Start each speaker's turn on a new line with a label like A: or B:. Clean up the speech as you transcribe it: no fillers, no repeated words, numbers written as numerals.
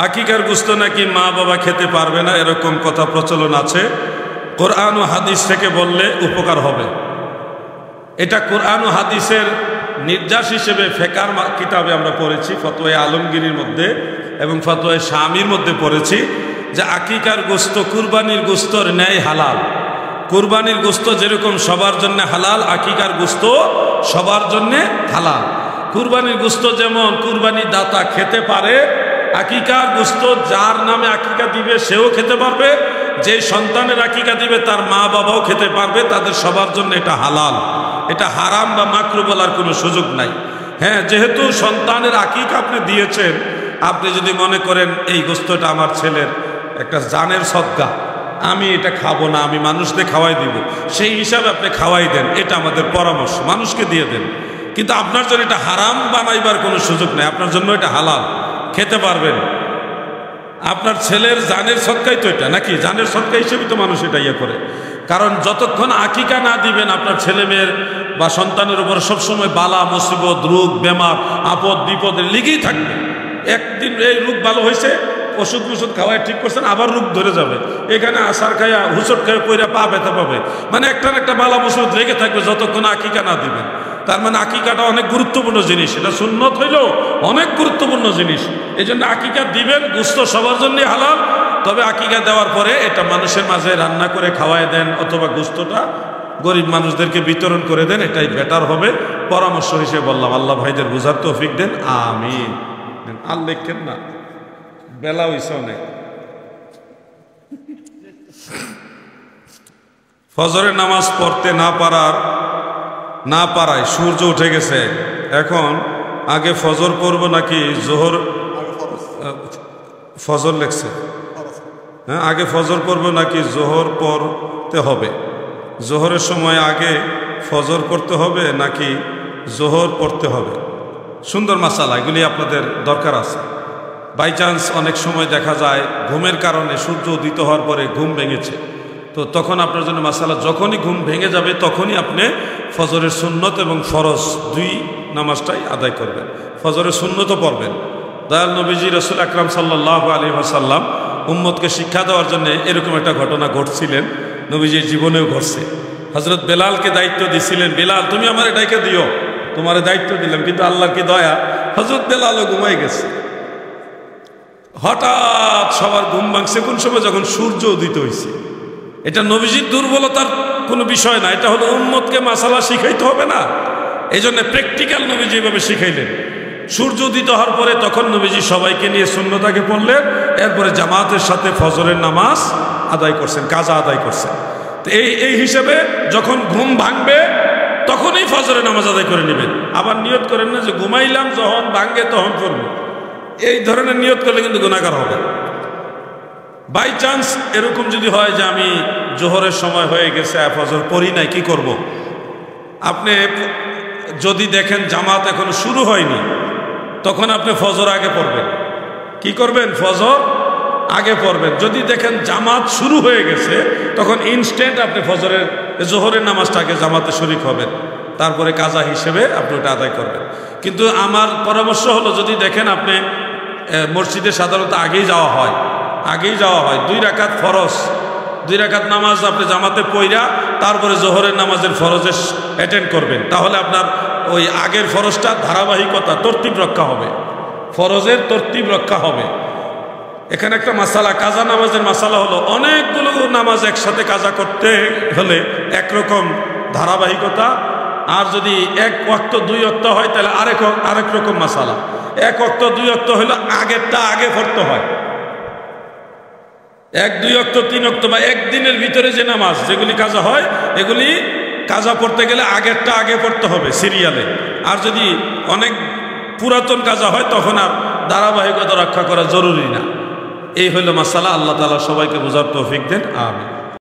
A: আকিকার গোশত নাকি মা বাবা খেতে পারবে না, এরকম কথা প্রচলন আছে। কোরআন ও হাদিস থেকে বললে উপকার হবে। এটা কোরআন ও হাদিসের নির্যাস হিসেবে ফেকার কিতাবে আমরা পড়েছি, ফতোয়া আলমগীরের মধ্যে এবং ফতোয়া শামির মধ্যে পড়েছি যে আকিকার গোশত কুরবানির গোশতর ন্যায় হালাল। কুরবানির গোশত যেরকম সবার জন্য হালাল, আকিকার গোশত সবার জন্য হালাল। কুরবানির গোশত যেমন কুরবানি দাতা খেতে পারে, আকিকার গোশত যার নামে আকিকা দিবে সেও খেতে পারবে, যে সন্তানের আকিকা দিবে তার মা বাবাও খেতে পারবে, তাদের সবার জন্য এটা হালাল। এটা হারাম বা মাকরু বলার কোনো সুযোগ নাই। হ্যাঁ, যেহেতু সন্তানের আকিকা আপনি দিয়েছেন, আপনি যদি মনে করেন এই গোশতটা আমার ছেলের একটা জানের সদকা, আমি এটা খাবো না, আমি মানুষদের খাওয়াই দিব, সেই হিসাবে আপনি খাওয়াই দেন, এটা আমাদের পরামর্শ, মানুষকে দিয়ে দেন। কিন্তু আপনার জন্য এটা হারাম বানাইবার কোনো সুযোগ নেই, আপনার জন্য এটা হালাল, খেতে পারবেন। আপনার ছেলের জানের সদকাই তো এটা, নাকি জানের সদকা হিসেবে তো মানুষ এটা ইয়ে করে। কারণ যতক্ষণ আকিকা না দিবেন আপনার ছেলে মেয়ের বা সন্তানের উপর সবসময় বালা মুসিবত, রোগ বেমার, আপদ বিপদের লিগেই থাকবে। একদিন এই রোগ ভালো হয়েছে, ওষুধ মুষুধ খাওয়ায় ঠিক করছেন, আবার রোগ ধরে যাবে, এখানে আসার খাইয়া হুচট খাইয়া পইরা পা ব্যথা পাবে, মানে একটার একটা বালা মুসিবত লেগে থাকবে যতক্ষণ আকিকা না দিবেন। তার মানে আকিকাটা অনেক গুরুত্বপূর্ণ জিনিস, এটা সুন্নত হইলেও অনেক গুরুত্বপূর্ণ জিনিস। এই জন্য আকিকা দিবেন, গোশত সবার জন্যই হালাল। তবে আকিকা দেওয়ার পরে এটা মানুষের মাঝে রান্না করে খাওয়ায় দেন, অথবা গোশতটা গরিব মানুষদেরকে বিতরণ করে দেন, এটাই বেটার হবে। পরামর্শ হিসেবে বললাম, আল্লাহ ভাইদের বুঝার তৌফিক দেন, আমিন। আর লেখেন না, বেলা হইছে অনেক। ফজরের নামাজ পড়তে না পারায় সূর্য উঠে গেছে, এখন আগে ফজর পড়ব নাকি জোহর? ফজর লেখছে, হ্যাঁ, আগে ফজর পড়ব নাকি জোহর পড়তে হবে? জোহরের সময় আগে ফজর করতে হবে নাকি জোহর পড়তে হবে? সুন্দর মাসালা, এগুলি আপনাদের দরকার আছে। বাই চান্স অনেক সময় দেখা যায় ঘুমের কারণে সূর্য উদিত হওয়ার পরে ঘুম ভেঙেছে, তো তখন আপনার জন্য মাসালা, যখনই ঘুম ভেঙে যাবে তখনই আপনি ফজরের সুন্নত এবং ফরজ দুই নামাজটাই আদায় করবেন। ফজরের সুন্নতও পড়বেন। দয়াল নবীজি রাসূল আকরাম সাল্লাল্লাহু আলাইহি ওয়াসাল্লাম উম্মতকে শিক্ষা দেওয়ার জন্য এরকম একটা ঘটনা ঘটছিলেন, নবীজির জীবনেও ঘটছে। হযরত বেলালকে দায়িত্ব দিয়েছিলেন, বেলাল তুমি আমার এটাকে দিও, তোমার দায়িত্ব দিলাম। কিন্তু আল্লাহর কি দয়া, হযরত বেলালও ঘুমাই গেছে। হঠাৎ সবার ঘুম ভাঙছে কোন সময়? যখন সূর্য উদিত হয়েছে। এটা নবীজির দুর্বলতার কোনো বিষয় না, এটা হলো উম্মতকে মাসালা শিখাইতে হবে না, এই জন্য প্র্যাকটিক্যাল নবীজি এভাবে শিখাইলেন। সূর্য উদিত হওয়ার পরে তখন নবীজি সবাইকে নিয়ে সুন্নতাকে পড়লেন, এরপরে জামাতের সাথে ফজরের নামাজ আদায় করছেন, কাজা আদায় করছেন। তো এই হিসেবে যখন ঘুম ভাঙবে তখনই ফজরের নামাজ আদায় করে নেবেন। আবার নিয়ত করেন না যে ঘুমাইলাম, যখন ভাঙবে তখন করব, এই ধরনের নিয়ত করলে কিন্তু গুনাহগার হবে। বাই চান্স এরকম যদি হয় যে আমি জোহরের সময় হয়ে গেছে, ফজর পড়ি নাই, কি করব? আপনি যদি দেখেন জামাত এখনো শুরু হয়নি, তখন আপনি ফজর আগে পড়বেন। কি করবেন? ফজর আগে পড়বেন। যদি দেখেন জামাত শুরু হয়ে গেছে, তখন ইনস্ট্যান্ট আপনি জোহরের নামাজটাকে জামাতে শরীক হবেন, তারপরে কাজা হিসেবে আপনি ওটা আদায় করবেন। কিন্তু আমার পরামর্শ হলো, যদি দেখেন আপনি মসজিদে সাধারণত আগেই যাওয়া হয় 2 রাকাত ফরজ, 2 রাকাত নামাজ আপনি জামাতে পইরা তারপরে জোহরের নামাজের ফরজে অ্যাটেন্ড করবেন, তাহলে আপনার ওই আগের ফরজটা ধারাবাহিকতা, তরতিব রক্ষা হবে, ফরজের তরতিব রক্ষা হবে। এখানে একটা মাসালা, কাজা নামাজের মাসালা হলো, অনেকগুলো নামাজ একসাথে কাজা করতে হলে একরকম ধারাবাহিকতা, আর যদি 1 ওয়াক্ত 2 ওয়াক্ত হয় তাহলে আরেক রকম মাসালা। 1 ওয়াক্ত 2 ওয়াক্ত হইলে আগেরটা আগে পড়তে হয়, 1 2 ওয়াক্ত 3 ওয়াক্ত বা একদিনের ভিতরে যে নামাজ যেগুলি কাজা হয়, এগুলি কাজা পড়তে গেলে আগেরটা আগে পড়তে হবে সিরিয়ালে। আর যদি অনেক পুরাতন কাজা হয় তখন আর ধারাবাহিকতা রক্ষা করা জরুরি না। এই হইল মাসালা। আল্লাহ তাআলা সবাইকে বোঝার তৌফিক দেন, আমিন।